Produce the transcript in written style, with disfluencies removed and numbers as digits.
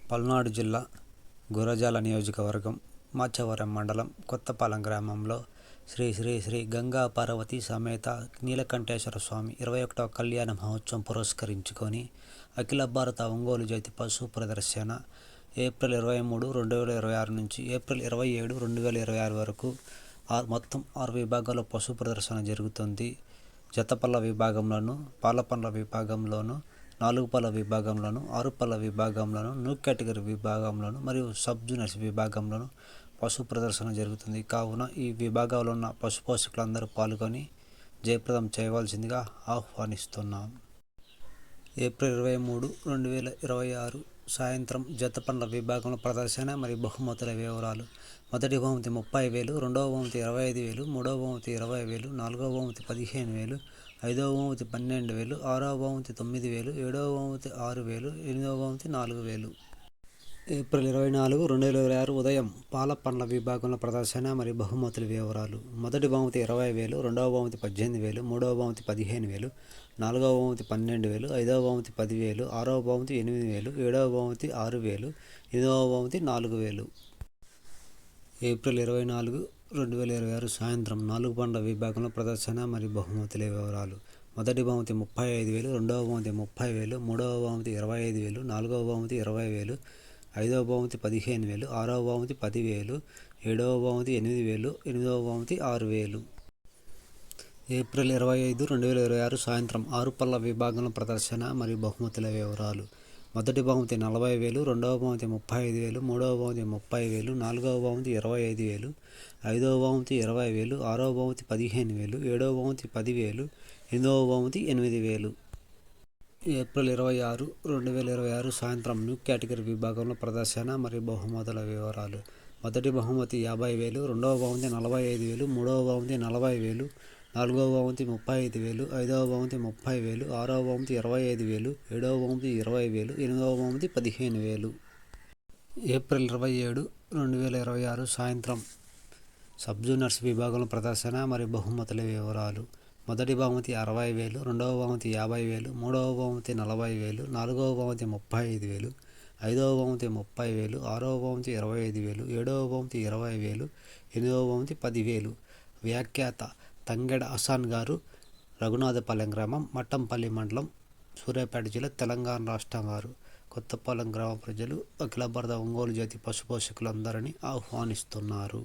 పల్నాడు జిల్లా గురజాల నియోజకవర్గం మాచవరం మండలం కొత్తపాలెం గ్రామంలో శ్రీ శ్రీ శ్రీ గంగా పార్వతీ సమేత నీలకంఠేశ్వర స్వామి 21వ కళ్యాణ మహోత్సవం పురస్కరించుకొని అఖిల భారత ఒంగోలు జాతి పశు ప్రదర్శన ఏప్రిల్ 23, 2026 నుంచి ఏప్రిల్ 27, 2026 వరకు మొత్తం 6 విభాగాల్లో పశు ప్రదర్శన జరుగుతుంది. జతపల్ల విభాగంలోను, పాలపండ్ల విభాగంలోను, 4 పళ్ళ విభాగంలోను, 6 పళ్ళ విభాగంలోను, న్యూ కేటగిరీ విభాగంలోను మరియు సబ్ జూనియర్స్ విభాగంలోను పశు ప్రదర్శన జరుగుతుంది. కావున ఈ విభాగాల్లో ఉన్న పశు పోషకులందరూ పాల్గొని జయప్రదం చేయవలసిందిగా ఆహ్వానిస్తున్నాం. ఏప్రిల్ 23, 2026 సాయంత్రం జతపండ్ల విభాగంలో ప్రదర్శన మరియు బహుమతుల వివరాలు. మొదటి బహుమతి 30,000, రెండవ బహుమతి 25,000, మూడవ బహుమతి 20,000, నాలుగవ బహుమతి 15,000, ఐదవ బహుమతి 12,000, ఆరవ బహుమతి 9,000, ఏడవ బహుమతి 6,000, ఎనిమిదవ బహుమతి 4,000. ఏప్రిల్ 24, 2026 ఉదయం పాలపండ్ల విభాగంలో ప్రదర్శన మరియు బహుమతుల వివరాలు. మొదటి బహుమతి 20,000, రెండవ బహుమతి 18,000, మూడవ బహుమతి 15,000, నాలుగవ బహుమతి 12,000, ఐదవ బహుమతి 10,000, ఆరవ బహుమతి 8,000, ఏడవ బహుమతి 6,000, ఎనిమిదవ బహుమతి 4,000. ఏప్రిల్ 24, 2026 సాయంత్రం 4 పండ్ల విభాగంలో ప్రదర్శన మరియు బహుమతుల వివరాలు. మొదటి బహుమతి 35,000, రెండవ బహుమతి 30,000, మూడవ బహుమతి 25,000, నాలుగవ బహుమతి 20,000, ఐదవ బహుమతి 15,000, ఆరవ బహుమతి 10,000, ఏడవ బహుమతి 8,000, ఎనిమిదవ బహుమతి 6,000. ఏప్రిల్ 25, 2026 సాయంత్రం 6 పళ్ళ విభాగంలో ప్రదర్శన మరియు బహుమతుల వివరాలు. మొదటి బహుమతి 40,000, రెండవ బహుమతి 35,000, మూడవ బహుమతి 30,000, నాలుగవ బహుమతి 25,000, ఐదవ బహుమతి 20,000, ఆరవ బహుమతి 15,000, ఏడవ బహుమతి 10,000, ఎనిమిదవ బహుమతి 8,000. ఏప్రిల్ 26, 2026 సాయంత్రం న్యూ కేటగిరీ విభాగంలో ప్రదర్శన మరియు బహుమతుల వివరాలు. మొదటి బహుమతి 50,000, రెండవ బహుమతి 45,000, మూడవ బహుమతి 40,000, నాలుగవ బహుమతి 35,000, ఐదవ బహుమతి 30,000, ఆరవ బహుమతి 25,000, ఏడవ బహుమతి 20,000, ఎనిమిదవ బహుమతి 15,000. ఏప్రిల్ 27, 2026 సాయంత్రం సబ్ జూనియర్స్ విభాగంలో ప్రదర్శన మరియు బహుమతుల వివరాలు. మొదటి బహుమతి 60,000, రెండవ బహుమతి 50,000, మూడవ బహుమతి 40,000, నాలుగవ బహుమతి 35,000, ఐదవ బహుమతి 30,000, ఆరవ బహుమతి 25,000, ఏడవ బహుమతి 20,000, ఎనిమిదవ బహుమతి 10,000. వ్యాఖ్యాత తంగెడ హసన్ గారు, రఘునాథపాలెం గ్రామం, మట్టంపల్లి మండలం, సూర్యాపేట జిల్లా, తెలంగాణ రాష్ట్రం వారు. కొత్తపాలెం గ్రామ ప్రజలు అఖిల భారత ఒంగోలు జాతి పశు పోషకులందరినీ ఆహ్వానిస్తున్నారు.